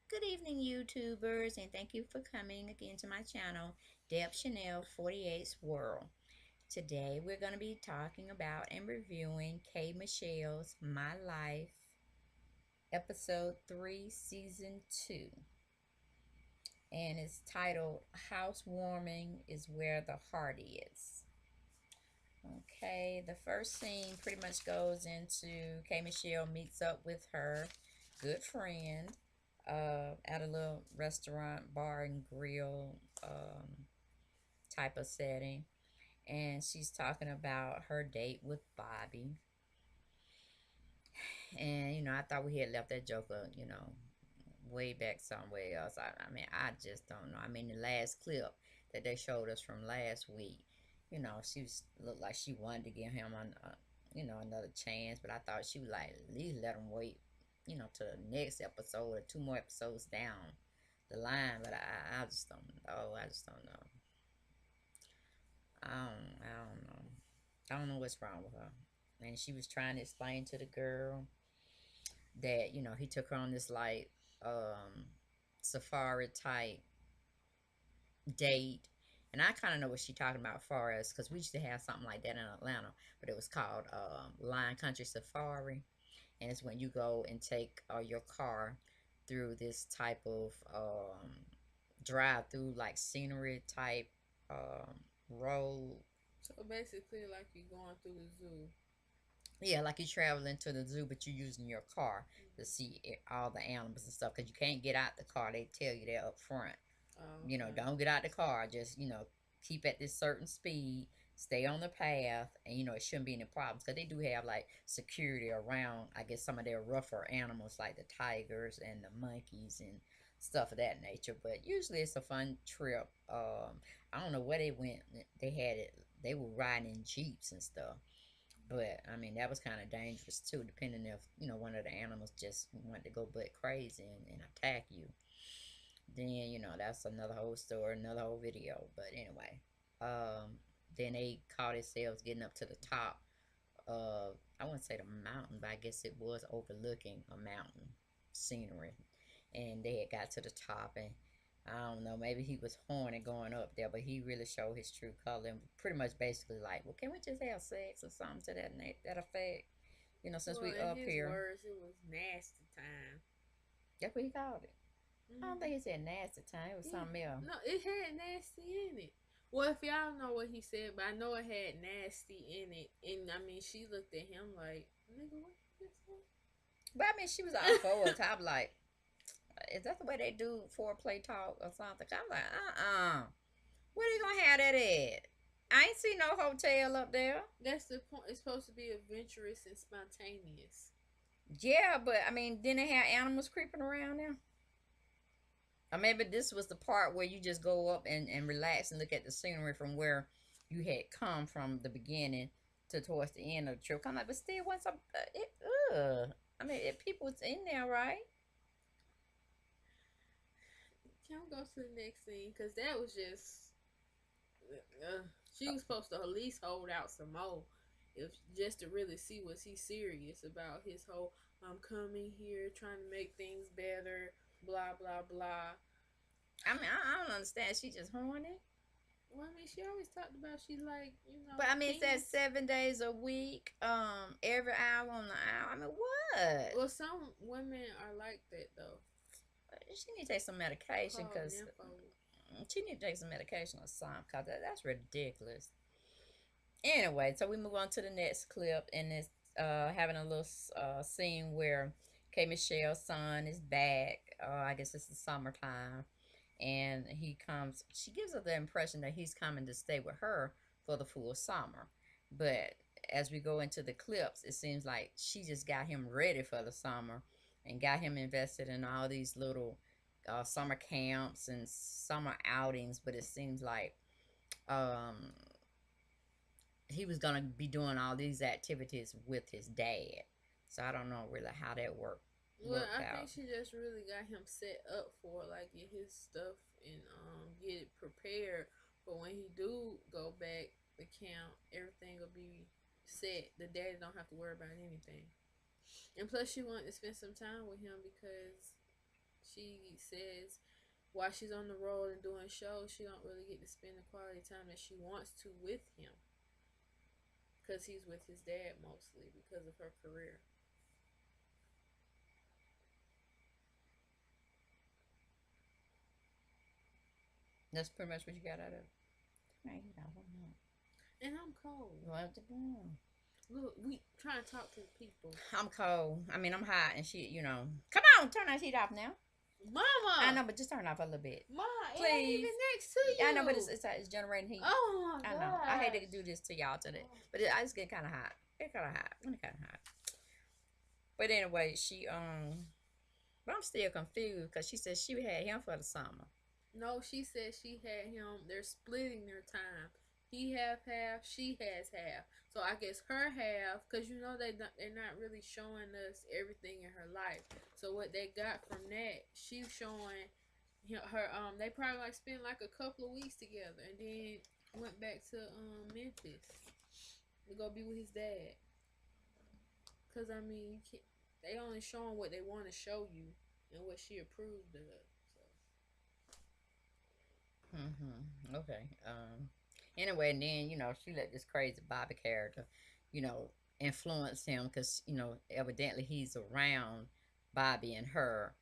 Good evening, YouTubers, and thank you for coming again to my channel, Deb Chanel 48's World. Today, we're going to be talking about and reviewing K. Michelle's My Life, Episode 3, Season 2. And it's titled Housewarming is Where the Heart Is. Okay, the first scene pretty much goes into K. Michelle meets up with her good friend at a little restaurant, bar, and grill type of setting. And she's talking about her date with Bobby. And, I thought we had left that joker, way back somewhere else. I mean, I just don't know. I mean, the last clip that they showed us from last week, she looked like she wanted to give him another chance, but I thought she would like at least let him wait, to the next episode or two more episodes down the line. But I just don't know. I just don't know. I don't know. I don't know what's wrong with her. And she was trying to explain to the girl that he took her on this like safari type date, and I kind of know what she's talking about far as because we used to have something like that in Atlanta, but it was called Lion Country Safari, and it's when you go and take your car through this type of drive through like scenery type road. So basically, like you going through the zoo. Yeah, like you're traveling to the zoo, but you're using your car to see all the animals and stuff. Because you can't get out the car. They tell you that up front. Oh, okay. Don't get out the car. Just, keep at this certain speed. Stay on the path. And, it shouldn't be any problems. Because they do have, like, security around, I guess, some of their rougher animals, like the tigers and the monkeys and stuff of that nature. But usually it's a fun trip. I don't know where they went. They had it. They were riding in Jeeps and stuff. But I mean, that was kind of dangerous too, depending if one of the animals just wanted to go butt crazy and attack you. Then that's another whole story, another whole video. But anyway, um, then they caught themselves getting up to the top of, I wouldn't say the mountain, but I guess it was overlooking a mountain scenery, and they had got to the top and. I don't know, maybe he was horny going up there, but he really showed his true color and pretty much basically like, well, can we just have sex or something to that effect? Since Well, we in up his here. words, it was nasty time. That's what he called it. I don't Hmm. think he said nasty time. It was Yeah. something else. No, it had nasty in it. Well, if y'all know what he said, but I know it had nasty in it. And I mean, she looked at him like, nigga, what you just But I mean, she was all for it. I'm like, is that the way they do foreplay talk or something? I'm like, where they gonna have that at? I ain't see no hotel up there. That's the point. It's supposed to be adventurous and spontaneous. Yeah, but I mean, didn't they have animals creeping around there? Or maybe this was the part where you just go up and relax and look at the scenery from where you had come from the beginning to towards the end of the trip. I'm like, but still, once I'm, I mean, if people was in there, right? Can we go to the next scene? Because that was just. She was supposed to at least hold out some more, if just to really see was he serious about his whole I'm coming here trying to make things better, blah blah blah. I mean, I don't understand. She just horny. Well, I mean, she always talked about she like But I mean, it says penis. 7 days a week, every hour on the hour. I mean, what? Well, some women are like that though, She need to take some medication called because nympho. she need to take some medication or something because that's ridiculous. Anyway, so we move on to the next clip, and it's having a little scene where K. Michelle's son is back. I guess it's the summertime, and he comes. She gives us the impression that he's coming to stay with her for the full summer, but as we go into the clips, it seems like she just got him ready for the summer and got him invested in all these little summer camps and summer outings. But it seems like um, he was gonna be doing all these activities with his dad. So I don't know really how that Well, worked I out. think she just really got him set up for like get his stuff and get it prepared for when he do go back the camp. Everything will be set. The daddy don't have to worry about anything. And plus, she wanted to spend some time with him because she says while she's on the road and doing shows, she don't really get to spend the quality time that she wants to with him because he's with his dad mostly because of her career. That's pretty much what you got out of it. Right, I don't know. And I'm cold. What to do? Look, we trying to talk to the people. I'm cold. I mean, I'm hot, and she, come on, turn that heat off now. I Mama, know, but just turn it off a little bit, Ma, it ain't please. even next to you. I know, but it's generating heat. Oh my I god. know. I hate to do this to y'all today, but I just get kind of hot. It's kind of hot. It's kind of hot. But anyway, but I'm still confused because she said she had him for the summer. No, she said she had him. They're splitting their time. He have half. She has half. So I guess her half, because you know they're not really showing us everything in her life. So what they got from that, she's showing her. They probably like spent like a couple of weeks together, and then went back to Memphis to go be with his dad. Cause I mean, you can't. They only showing what they want to show you and what she approved of. So. Okay. Anyway, and then she let this crazy Bobby character, you know, influence him because evidently he's around Bobby and her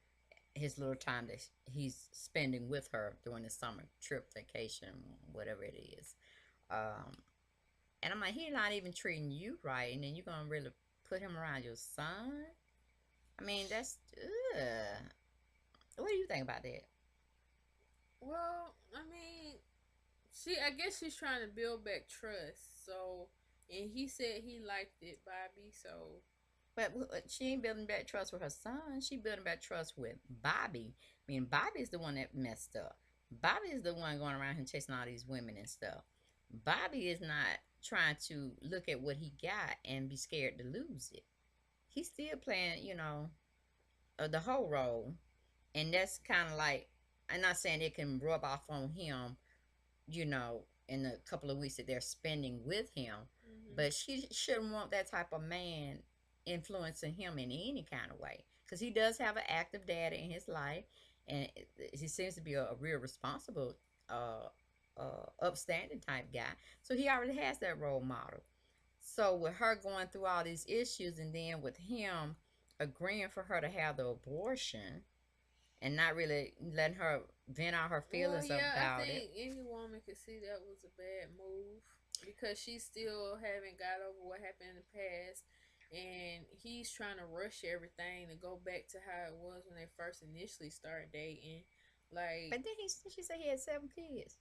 his little time that he's spending with her during the summer trip, vacation, whatever it is. Um, and I'm like, he's not even treating you right, and then you're gonna really put him around your son? I mean, that's. Ugh. What do you think about that? Well, I mean, I guess she's trying to build back trust. So, and he said he liked it, Bobby. So, But she ain't building back trust with her son. She building back trust with Bobby. I mean, Bobby's the one that messed up. Bobby is the one going around and chasing all these women and stuff. Bobby is not trying to look at what he got and be scared to lose it. He's still playing, the whole role. And that's kind of like, I'm not saying it can rub off on him, in the couple of weeks that they're spending with him. mm-hmm. But she shouldn't want that type of man influencing him in any kind of way. Because he does have an active dad in his life. And he seems to be a real responsible, upstanding type guy. So he already has that role model. So with her going through all these issues and then with him agreeing for her to have the abortion and not really letting her vent out her Well, feelings yeah, I about think it. any woman could see that was a bad move because she still haven't got over what happened in the past, and he's trying to rush everything to go back to how it was when they first initially started dating. Like, But then she said he had 7 kids.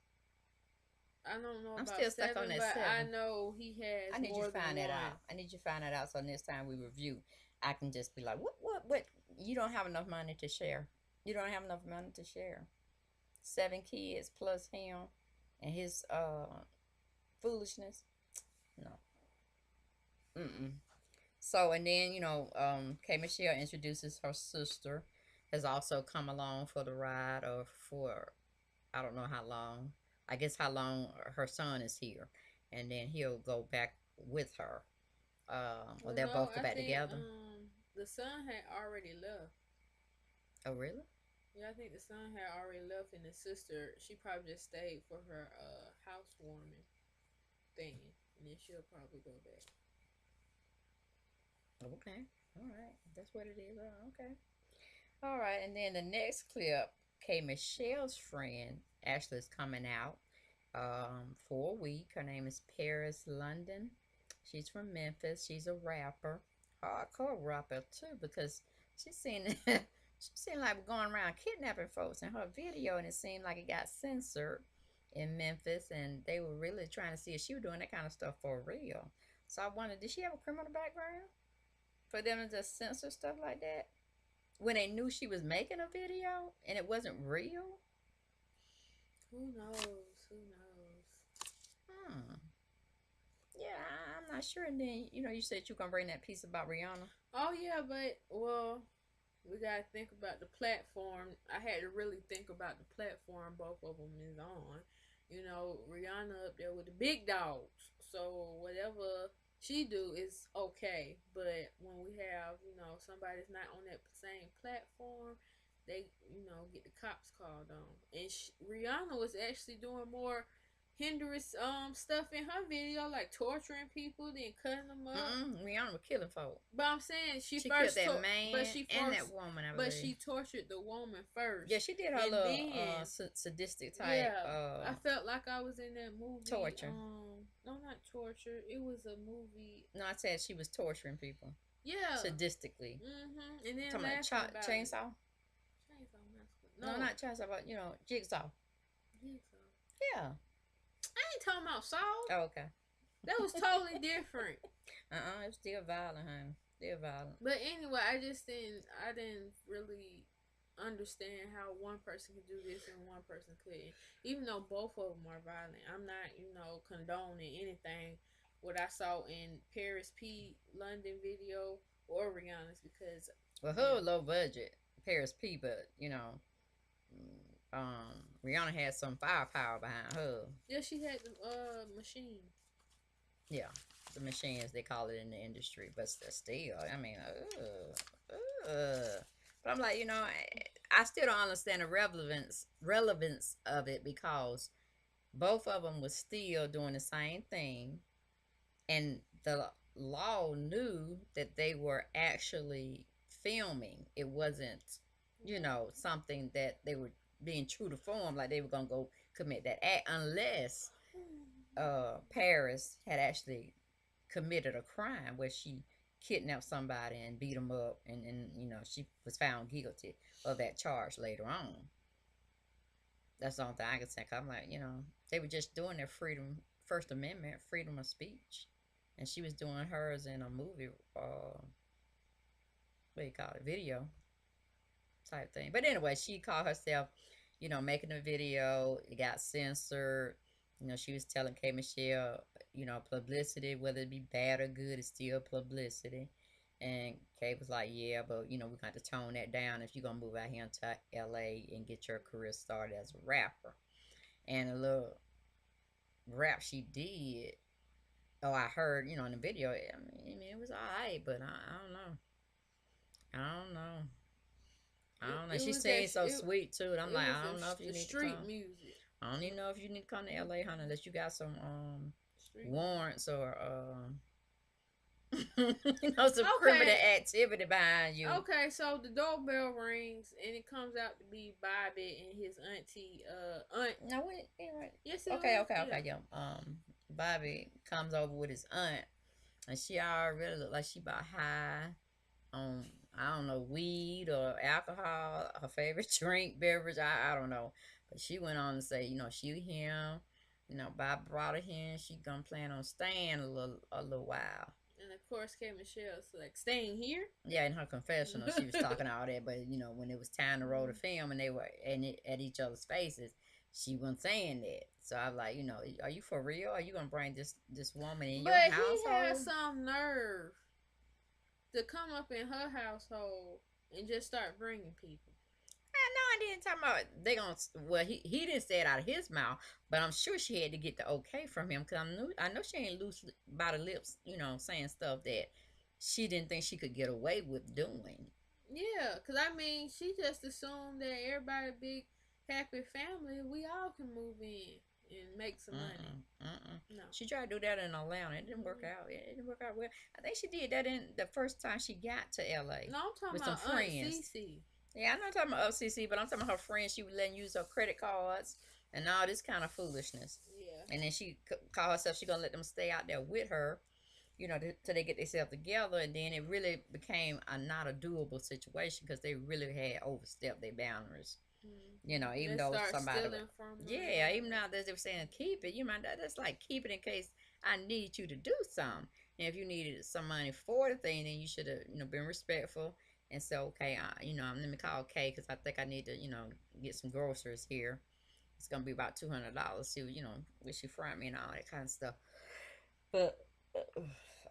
I don't know I'm about still stuck on seven, that but I 7. know he has I need you more to than find that one. out. I need you to find that out so next time we review, I can just be like, what? You don't have enough money to share. You don't have enough money to share. 7 kids plus him and his foolishness. No. Mm-mm. So and then K Michelle introduces her sister, has also come along for the ride or for I don't know how long. I guess how long her son is here, and then he'll go back with her. Or Well, they'll no, both go I back think together. the son had already left. Oh really? Yeah, I think the son had already left, and the sister she probably just stayed for her housewarming thing, and then she'll probably go back. Okay. All right. That's what it is. Oh, okay. All right. And then the next clip, K Michelle's friend Ashley is coming out for a week. Her name is Paris London. She's from Memphis. She's a rapper, hardcore rapper too, because she's seen she seemed like going around kidnapping folks in her video, and it seemed like it got censored in Memphis, and they were really trying to see if she was doing that kind of stuff for real. So I wondered, did she have a criminal background for them to just censor stuff like that when they knew she was making a video and it wasn't real? Who knows? Who knows? Hmm. Yeah, I'm not sure. And then you said you gonna bring that piece about Rihanna. Oh yeah, but well, we gotta think about the platform. I had to really think about the platform both of them is on. You know, Rihanna up there with the big dogs. So whatever she do is okay. But when we have, somebody's not on that same platform, they, get the cops called on. And Rihanna was actually doing more hindrance stuff in her video, like torturing people, then cutting them up. Rihanna was killing folk. But I'm saying She killed that man and that forced, woman, I but believe. she tortured the woman first. Yeah, she did her and little then, sadistic type. yeah, I felt like I was in that movie. Torture. No, not torture. It was a movie. No, I said she was torturing people. Yeah. Sadistically. And then talking about Chainsaw. Chainsaw Massacre. No, not Chainsaw, but Jigsaw. Jigsaw. Yeah. I ain't talking about Saw. Oh, okay. That was totally different. It was still violent, honey. Still violent. But anyway, I didn't really understand how one person could do this and one person couldn't. Even though both of them are violent. I'm not, condoning anything what I saw in Paris P London video or Rihanna's, because her low budget, Paris P, but Rihanna had some firepower behind her. Yeah, she had the machine. Yeah, the machine, as they call it in the industry, but still, I mean, but I'm like, I still don't understand the relevance of it, because both of them was still doing the same thing, and the law knew that they were actually filming. It wasn't, something that they were being true to form, like they were gonna go commit that act, unless Paris had actually committed a crime where she kidnapped somebody and beat them up, and she was found guilty of that charge later on. That's the only thing I can think. I'm like, they were just doing their First Amendment, freedom of speech, and she was doing hers in a movie, what do you call it, video type thing. But anyway, she called herself, making a video. It got censored. She was telling K. Michelle, publicity, whether it be bad or good, it's still publicity. And Kay was like, yeah, but, we're going to tone that down if you're going to move out here into L.A. and get your career started as a rapper. And a little rap she did, I heard, in the video, I mean, it was all right, but I don't know. She seemed so sweet, too. And I'm like, I don't know if you need to come. Music. I don't even know if you need to come to LA, honey, unless you got some warrants or some criminal activity behind you. Okay, so the doorbell rings and it comes out to be Bobby and his auntie aunt. No, wait, right. Yes, okay, yeah. Bobby comes over with his aunt, and she already look like she about high on, I don't know, weed or alcohol, her favorite beverage, I don't know. But she went on to say, she him, Bob brought her here, and she gonna plan on staying a little while. And of course, K. Michelle's like, staying here? Yeah, in her confessional, she was talking all that, but when it was time to roll the film and they were at each other's faces, she wasn't saying that. So I was like, are you for real? Are you gonna bring this woman in your household? But he had some nerve to come up in her household and just start bringing people. I didn't talk about they gonna. Well, he didn't say it out of his mouth, but I'm sure she had to get the okay from him, because I know she ain't loose by the lips, saying stuff that she didn't think she could get away with doing. Yeah, because I mean, she just assumed that everybody big happy family, we all can move in and make some money. No, she tried to do that in Atlanta. It didn't work out. It didn't work out well. I think she did that in the first time she got to LA. No, I'm talking about Aunt Cece. Yeah, I'm not talking about CC, but I'm talking about her friends. She would let use her credit cards and all this kind of foolishness. Yeah. And then she called herself, she gonna let them stay out there with her, till they get themselves together. And then it really became not a doable situation, because they really had overstepped their boundaries. Even though somebody, even now that they were saying keep it, that's like keep it in case I need you to do something. And if you needed some money for the thing, then you should have, been respectful and say, okay, let me call Kay, because I think I need to, get some groceries here. It's gonna be about $200. See, will she front me and all that kind of stuff. But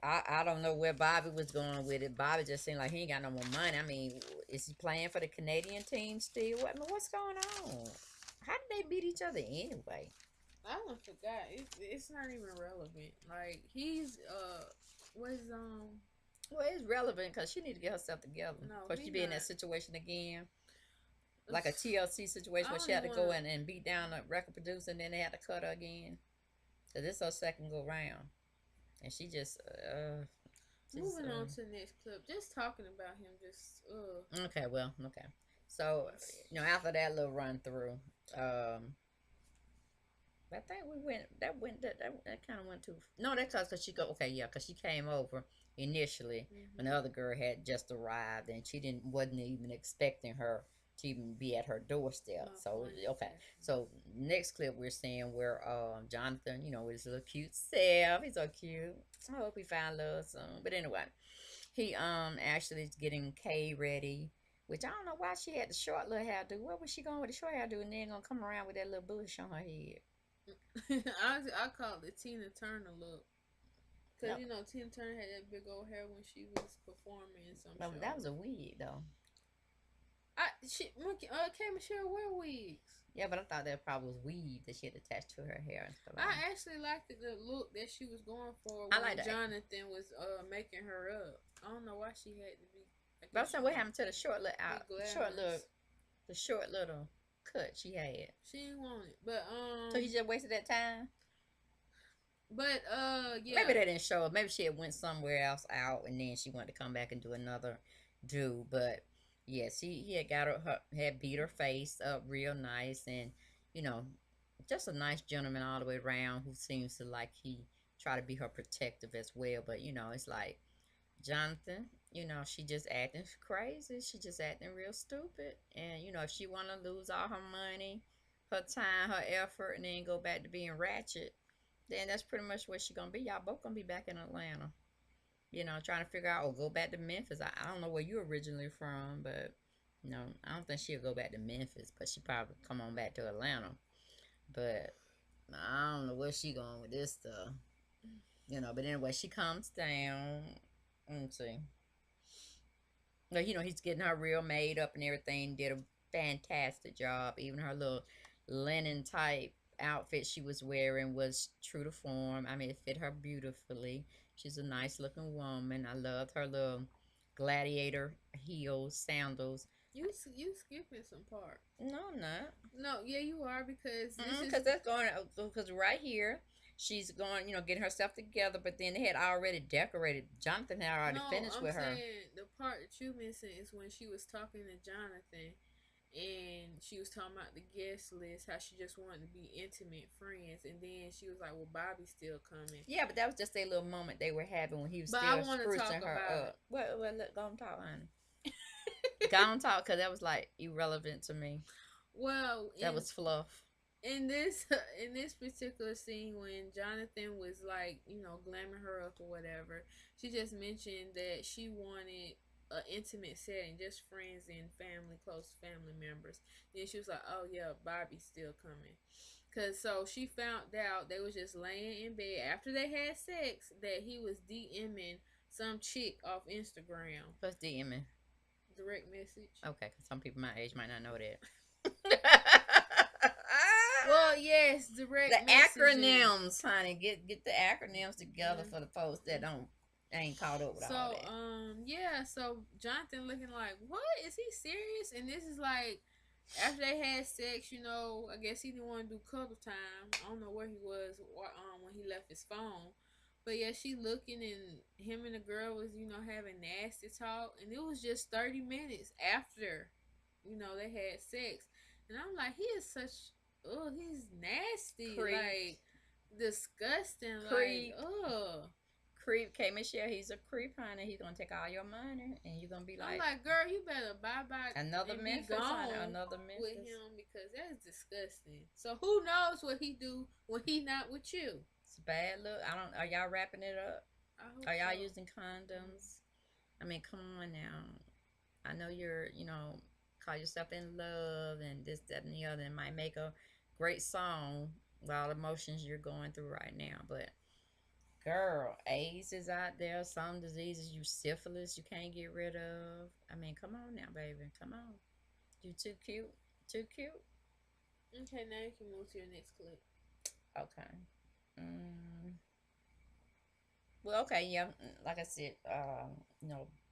I don't know where Bobby was going with it. Bobby just seemed like he ain't got no more money. I mean, is he playing for the Canadian team still? What's going on? How did they beat each other anyway? I don't forgot. It's not even relevant. Like, he's Well, it's relevant because she need to get herself together. No, because she be in that situation again. like a TLC situation I where don't she had even to go wanna. in and beat down the record producer, and then they had to cut her again. So this her second go round, and she just Moving on to the next clip. Just talking about him. Just. okay. Well, okay. So after that little run through, I think we went. That kind of went too. No, that's because she go. Okay, yeah, because she came over initially when the Mhm. other girl had just arrived, and she didn't wasn't even expecting her to even be at her doorstep. My So point okay, exactly. so next clip we're seeing where Jonathan, with his little cute self, he's so cute. I hope he find love soon. But anyway, he actually is getting Kay ready. Which I don't know why she had the short little hairdo. Where was she going with the short hairdo and then gonna come around with that little bush on her head? I call it the Tina Turner look. Cause No, Tina Turner had that big old hair when she was performing in some no, that was shows. a wig though. K Michelle wear wigs. Yeah, but I thought that probably was weave that she had attached to her hair and stuff like that. I actually liked the look that she was going for I like when that. Jonathan was making her up. I don't know why she had to be. I But I'm guess she saying what wanted happened to the short little to be short little, glamorous. the short little cut she had. She didn't want it, but So he just wasted that time. yeah. Maybe they didn't show it. Maybe she had went somewhere else out, and then she wanted to come back and do another do. But yes, he had got her had beat her face up real nice, and you know, just a nice gentleman all the way around who seems to like he try to be her protective as well. But it's like Jonathan, she just acting crazy. She just acting real stupid. And if she wanna lose all her money, her time, her effort, and then go back to being ratchet, then that's pretty much what she gonna be. Y'all both gonna be back in Atlanta. Trying to figure out or go back to Memphis. I don't know where you originally from, but I don't think she'll go back to Memphis, but she probably come on back to Atlanta. But I don't know where she going with this stuff. But anyway, she comes down. Let's see. Well, he's getting her real made up and everything. Did a fantastic job. Even her little linen type outfit she was wearing was true to form. I mean, it fit her beautifully. She's a nice looking woman. I loved her little gladiator heels, sandals. You skipping some parts. No, I'm not. No, yeah, you are because this is Because that's going, because right here, she's going, getting herself together, but then they had already decorated. Jonathan had already no. finished I'm with her. saying the part that you missing is when she was talking to Jonathan and she was talking about the guest list, how she just wanted to be intimate friends, and then she was like, "Well, Bobby's still coming." Yeah, but that was just a little moment they were having when he was But I still want to talk sprucing her about up. Well, look, go and talk, honey. Go and talk, because that was like irrelevant to me. well That was fluff. in this in this particular scene when Jonathan was like, glamming her up or whatever, she just mentioned that she wanted an intimate setting, just friends and family, close family members. Then she was like, "Oh yeah, Bobby's still coming." Cause so she found out they was just laying in bed after they had sex that he was DMing some chick off Instagram. Plus DMing. Direct message. Okay, because some people my age might not know that. Well, yes, The direct messaging. acronyms, honey. Get the acronyms together for the folks that Mhm. don't ain't caught up with all So, that. yeah, so Jonathan looking like, what? Is he serious? And this is like, after they had sex, I guess he didn't want to do cuddle time. I don't know where he was when he left his phone. But yeah, she looking and him and the girl was, having nasty talk. And it was just 30 minutes after, they had sex. And I'm like, he is such, oh, he's nasty. Creep, Like, disgusting. Like, creep, ugh. creep. K Michelle, he's a creep, honey. He's gonna take all your money, and you're gonna be I'm like like, girl, you better bye bye another and be Memphis, honey. gone Another with Memphis. him because that's disgusting. So who knows what he do when he not with you? It's a bad look. I don't. Are y'all wrapping it up? I hope Are y'all so. using condoms? I mean, come on now. I know you're, call yourself in love and this, that, and the other, and might make a great song with all the emotions you're going through right now. But, girl, AIDS is out there. Some diseases, you syphilis, you can't get rid of. I mean, come on now, baby. Come on. You too cute. Too cute. Okay, now you can move to your next clip. Okay. Mm. Well, okay, yeah. Like I said,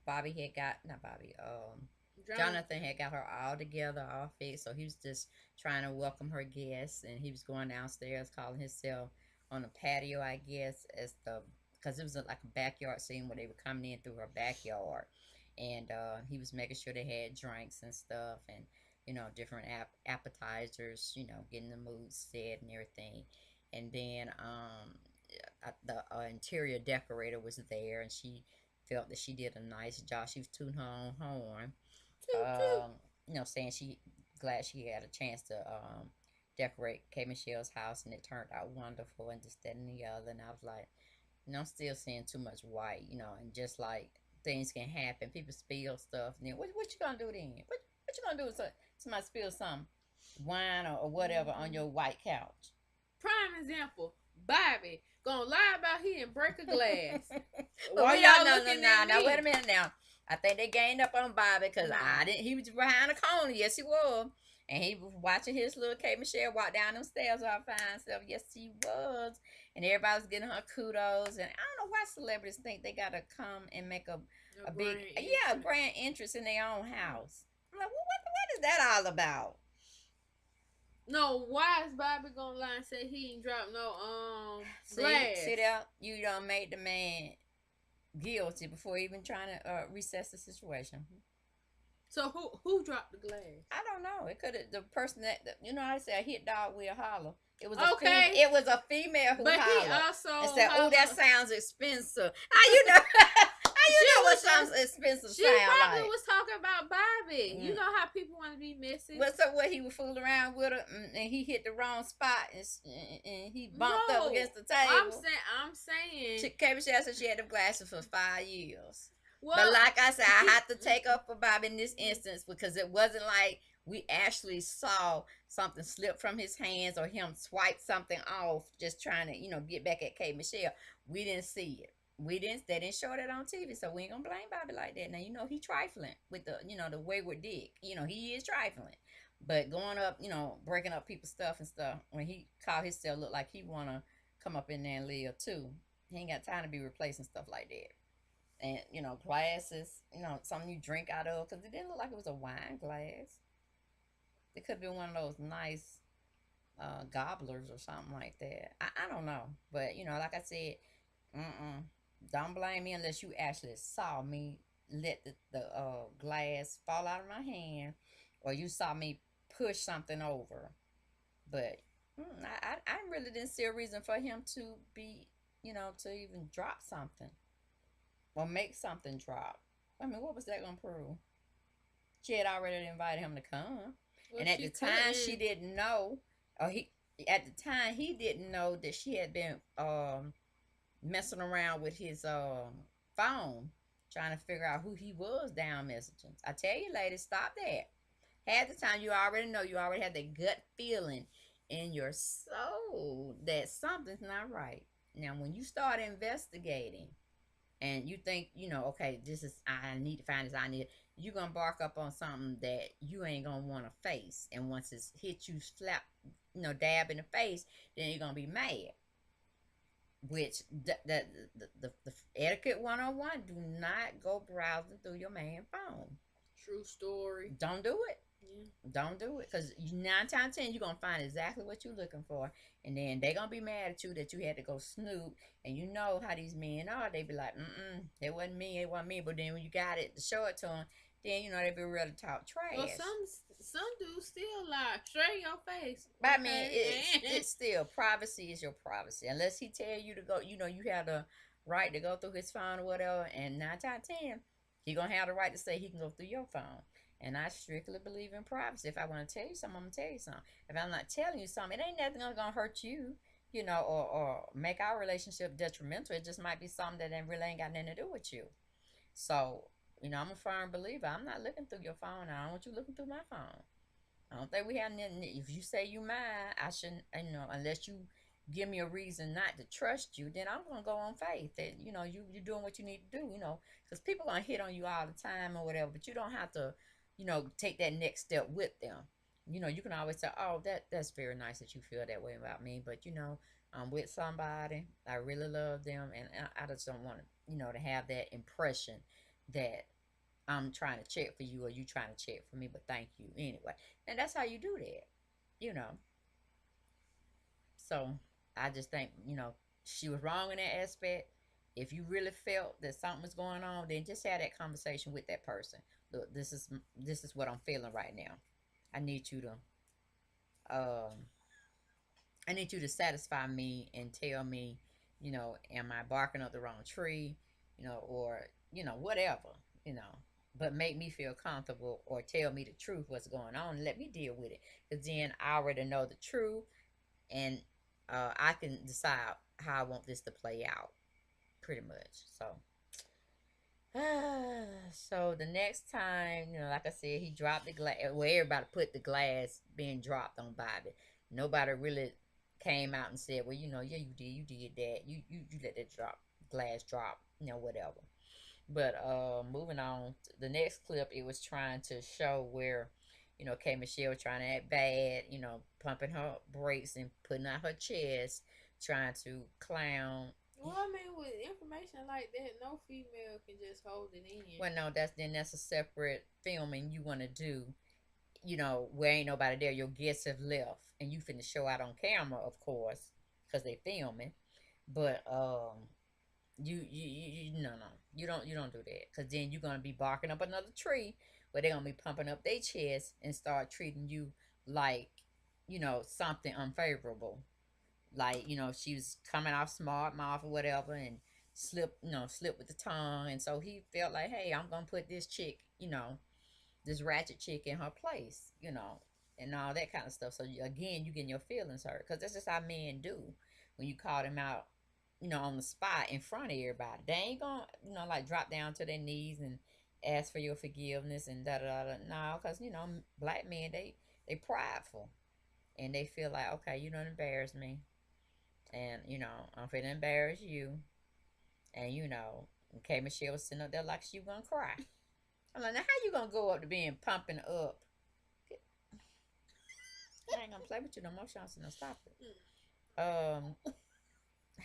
Bobby had got, not Bobby, Jonathan. Jonathan had got her all together, all fixed, so he was just trying to welcome her guests, and he was going downstairs, calling himself on the patio, I guess, as the because it was like a backyard scene where they were coming in through her backyard, and he was making sure they had drinks and stuff, and different appetizers, getting the mood set and everything, and then the interior decorator was there, and she felt that she did a nice job. She was tooting her own horn, Toot toot. um, saying she glad she had a chance to decorate K Michelle's house, and it turned out wonderful, and this, that, and the other. And I was like, I'm still seeing too much white, and just like things can happen, people spill stuff, and then what you gonna do then? What you gonna do if somebody spills some wine or whatever on Mm-hmm. your white couch? Prime example. Bobby gonna lie about he and break a glass. But Why we all y'all know, no, looking no, at now wait a me? minute now. I think they gained up on Bobby because I No. didn't. He was behind the corner. Yes, he was. And he was watching his little K Michelle walk down them stairs all fine stuff. Yes, he was. And everybody was getting her kudos. And I don't know why celebrities think they gotta come and make A a big, grand yeah, entrance. grand entrance in their own house. I'm like, what is that all about? No, why is Bobby gonna lie and say he ain't dropped no See glass? there, you don't make the man guilty before even trying to recess the situation. So who dropped the glass? I don't know. It could have the person I say a hit dog will holler. Okay, It was a female who but he hollered also and said, "Oh, that holla. sounds expensive." How you know? How you She know what was sounds just expensive she sound probably like? was talking about Bobby. You Mm. know how people want to be messy. Well, so what? He would fool around with her, and he hit the wrong spot, and he bumped up No, against the table. I'm saying. K. Michelle said she had them glasses for 5 years. But Well, like I said, I have to take up for Bob in this instance because it wasn't like we actually saw something slip from his hands or him swipe something off just trying to, get back at K Michelle. We didn't see it. They didn't show that on TV, so we ain't gonna blame Bobby like that. Now he trifling with the wayward dick. He is trifling. But going up, breaking up people's stuff and stuff, when he called himself look like he wanna come up in there and live too. He ain't got time to be replacing stuff like that. And glasses, something you drink out of, because it didn't look like it was a wine glass. It could have been one of those nice gobblers or something like that. I don't know, but like I said, don't blame me unless you actually saw me let the glass fall out of my hand, or you saw me push something over. But I really didn't see a reason for him to be, to even drop something or make something drop. I mean, what was that gonna prove? She had already invited him to come, well, and at she the time she couldn't. didn't know, or at the time he didn't know that she had been messing around with his phone, trying to figure out who he was down messaging. I tell you, ladies, stop that. Half the time you already know, you already have that gut feeling in your soul that something's not right. Now, when you start investigating and you think, okay, this is I need to find this, you're gonna bark up on something that you ain't gonna want to face. And once it's hit you slap, dab in the face, then you're gonna be mad. Which the etiquette 101, do not go browsing through your man phone. True story. Don't do it. Yeah. Don't do it, because 9 times 10 you're gonna find exactly what you're looking for, and then they're gonna be mad at you that you had to go snoop. And you know how these men are. They be like, it wasn't me, it wasn't me. But then when you got it to show it to them, then they be ready to talk Well, trash. some dudes still lie straight in your face. But I mean, Okay. it's still privacy is your privacy. Unless he tell you to go, you have the right to go through his phone or whatever. And 9 times 10, he gonna have the right to say he can go through your phone. And I strictly believe in privacy. If I want to tell you something, I'm gonna tell you something. If I'm not telling you something, it ain't nothing gonna hurt you, or make our relationship detrimental. It just might be something that really ain't got nothing to do with you. So, I'm a firm believer. I'm not looking through your phone. I don't want you looking through my phone. I don't think we have nothing. If you say you mine, I shouldn't. Unless you give me a reason not to trust you, then I'm gonna go on faith that you're doing what you need to do. Because people gonna hit on you all the time or whatever, but you don't have to, take that next step with them. You can always say, "Oh, that's very nice that you feel that way about me," but I'm with somebody. I really love them, and I just don't want to have that impression that I'm trying to check for you or you trying to check for me, but thank you anyway. And that's how you do that, you know. So I just think, she was wrong in that aspect. If you really felt that something was going on, then just have that conversation with that person. Look, this is what I'm feeling right now. I need you to um I need you to satisfy me and tell me, am I barking up the wrong tree, or whatever, you know. But make me feel comfortable or tell me the truth, what's going on, and let me deal with it. Because then I already know the truth, and I can decide how I want this to play out, pretty much. So, so the next time, like I said, he dropped the glass. Well, everybody put the glass being dropped on Bobby. Nobody really came out and said, "Well, yeah, you did that. You let that glass drop, whatever." But moving on, the next clip, it was trying to show where, K Michelle trying to act bad, pumping her brakes and putting out her chest, trying to clown. Well, I mean, with information like that, no female can just hold it in. Well, no, that's a separate filming you want to do. Where ain't nobody there. Your guests have left, and you finna show out on camera, of course, because they filming. But no, you don't do that, because then you're gonna be barking up another tree where they're gonna be pumping up their chest and start treating you like something unfavorable, like she was coming off smart mouth or whatever, and slip with the tongue, and so he felt like, hey, I'm gonna put this chick, this ratchet chick in her place, and all that kind of stuff. So again, you getting your feelings hurt, because that's just how men do. When you call them out, on the spot in front of everybody, they ain't gonna, like drop down to their knees and ask for your forgiveness and da da da. No, because black men, they prideful, and they feel like, okay, you don't embarrass me, and I'm finna embarrass you, and K Michelle was sitting up there like she was gonna cry. I'm like, now how you gonna go up to being pumping up? I ain't gonna play with you no more, Chauncey. No, stop it.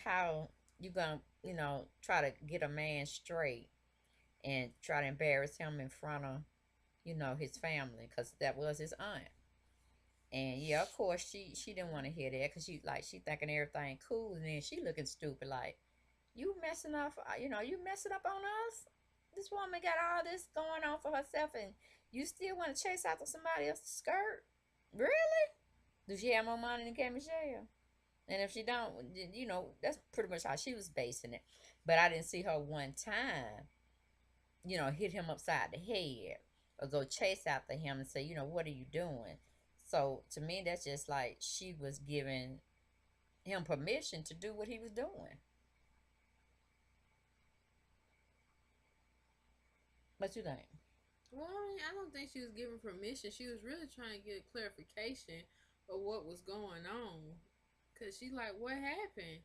How you gonna, try to get a man straight and try to embarrass him in front of, his family, because that was his aunt. And yeah, of course, she didn't want to hear that, because she thinking everything cool, and then she looking stupid like, you messing up, you messing up on us. This woman got all this going on for herself, and you still want to chase after somebody else's skirt? Really? Does she have more money than K Michelle? And if she don't, that's pretty much how she was basing it. But I didn't see her one time, hit him upside the head or go chase after him and say, what are you doing? So to me, that's just like she was giving him permission to do what he was doing. What you think? Well, I mean, I don't think she was giving permission. She was really trying to get clarification of what was going on. Cause she like, what happened?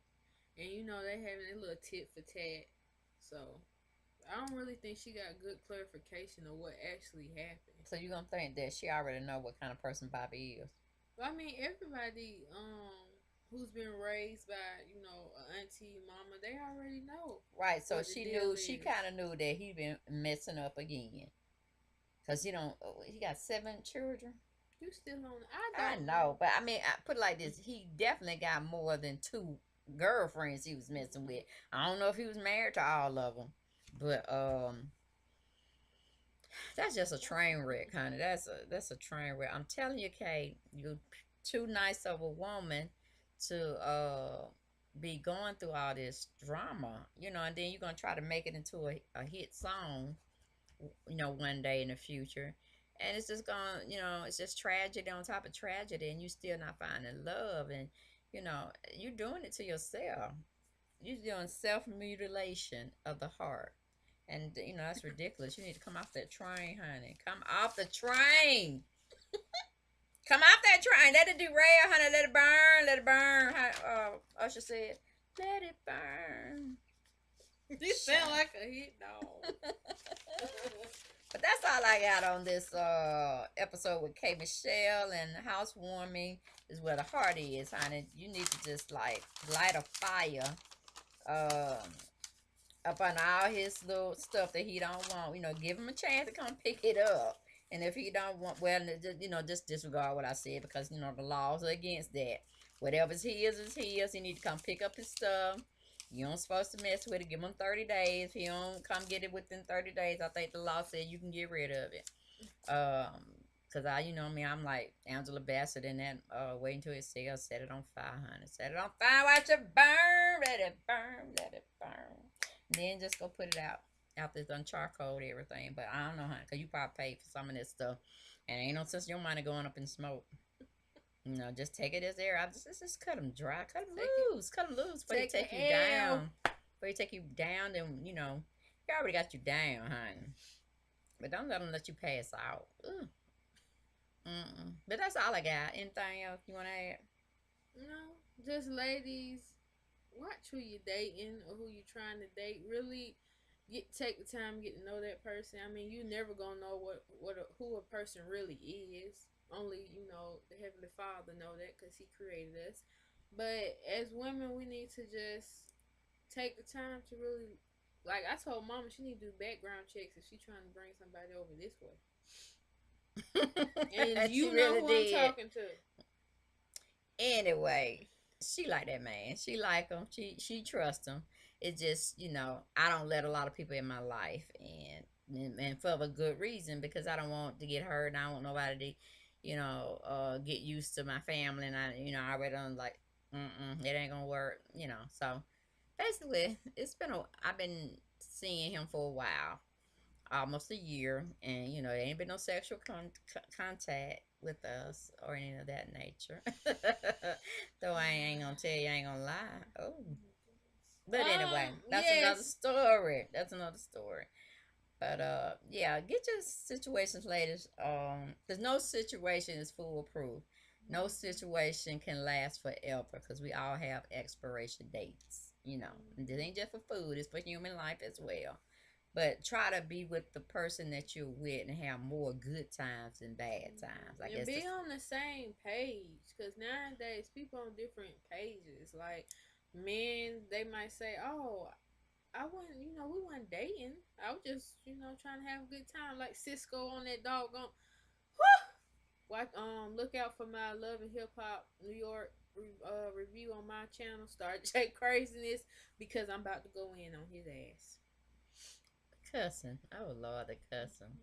And they having a little tit for tat. So I don't really think she got good clarification of what actually happened. So you gonna think that she already know what kind of person Bobby is? But I mean, everybody who's been raised by auntie, mama, they already know. Right. So she knew. She kind of knew that he been messing up again. Cause he got 7 children. You still on? I know, but I mean, I put it like this: he definitely got more than 2 girlfriends he was messing with. I don't know if he was married to all of them, but that's just a train wreck, honey. That's a train wreck. I'm telling you, Kate, you're too nice of a woman to be going through all this drama, and then you're gonna try to make it into a hit song, one day in the future. And it's just gonna, it's just tragedy on top of tragedy, and you still not finding love, and you're doing it to yourself. You're doing self mutilation of the heart, and that's ridiculous. You need to come off that train, honey. Come off the train. Come off that train. Let it derail, honey. Let it burn. Let it burn. Usher said, "Let it burn." You sound like a hit dog. But that's all I got on this episode with K Michelle, and housewarming is where the heart is, honey. You need to just like light a fire up on all his little stuff that he don't want. Give him a chance to come pick it up. And if he don't want, well, just disregard what I said because the laws are against that. Whatever's his is his. He need to come pick up his stuff. You don't supposed to mess with it. Give him 30 days. If he don't come get it within 30 days, I think the law said you can get rid of it. Cause I'm like Angela Bassett in that. Wait until it sells. Set it on fire, honey. Set it on fire. Watch it burn. Let it burn. Let it burn. Then just go put it out after it's done charcoal everything. But I don't know, honey, cause you probably paid for some of this stuff, and ain't no sense in your money going up in smoke. Just take it as air. Just cut them dry. Cut them loose. Cut them loose before they take you down. Before they take you down, then you already got you down, honey. But don't let them let you pass out. Ugh. But that's all I got. Anything else you want to add? No, just ladies, watch who you're dating or who you're trying to date. Really take the time to get to know that person. I mean, you never gonna know who a person really is. Only the Heavenly Father know that because He created us. But as women, we need to just take the time to really, like I told Mama, she need to do background checks if she's trying to bring somebody over this way. And you know who I'm talking to. Anyway, she like that man. She like him. She trusts him. It's just I don't let a lot of people in my life, and for a good reason because I don't want to get hurt. And I don't want nobody to get used to my family, and I already done like, it ain't gonna work. So basically, I've been seeing him for a while, almost a year, and there ain't been no sexual contact with us or any of that nature. Though I ain't gonna tell you, I ain't gonna lie. Oh, but anyway, that's another story. That's another story. But yeah, get your situations, ladies. There's no situation is foolproof. No situation can last forever because we all have expiration dates. This ain't just for food; it's for human life as well. But try to be with the person that you're with and have more good times than bad times. I guess. And be on the same page because nowadays people on different pages. Like men, they might say, "Oh, I wasn't, we weren't dating. I was just, trying to have a good time." Like Cisco on that doggone. Watch, look out for my Love and Hip Hop New York review on my channel. Start J Craziness because I'm about to go in on his ass. Cussing. Oh Lord, the cussing.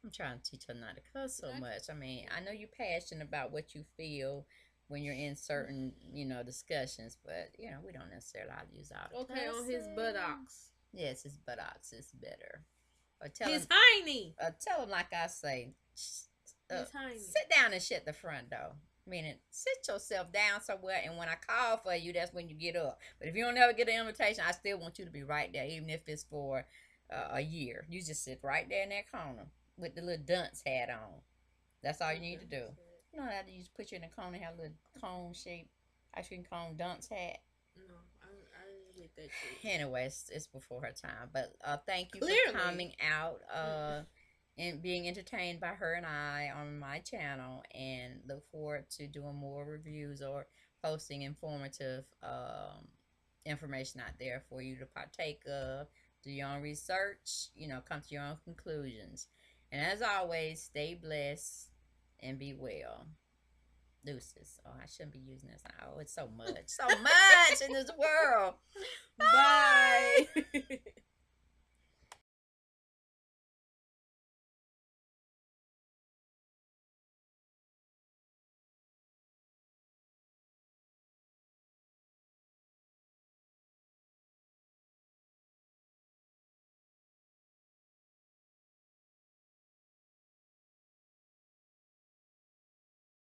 I'm trying to teach her not to cuss so much. I mean, I know you're passionate about what you feel when you're in certain, discussions, but we don't necessarily have to use all the okay cussing. On his buttocks. Yes, his buttocks is better. Or tell his hiney. Tell him like I say. Sit down and shut the front door. Meaning, sit yourself down somewhere, and when I call for you, that's when you get up. But if you don't ever get an invitation, I still want you to be right there, even if it's for a year. You just sit right there in that corner with the little dunce hat on. That's all you need to do. You know how you just put you in the corner and have a little cone shape, ice cream cone dunce hat? No, I didn't get that shit. Anyway, it's before her time. But thank you for coming out and being entertained by her and I on my channel, and look forward to doing more reviews or posting informative information out there for you to partake of. Do your own research, come to your own conclusions. And as always, stay blessed and be well. Deuces. Oh, I shouldn't be using this. Oh, it's so much. So much in this world. Bye.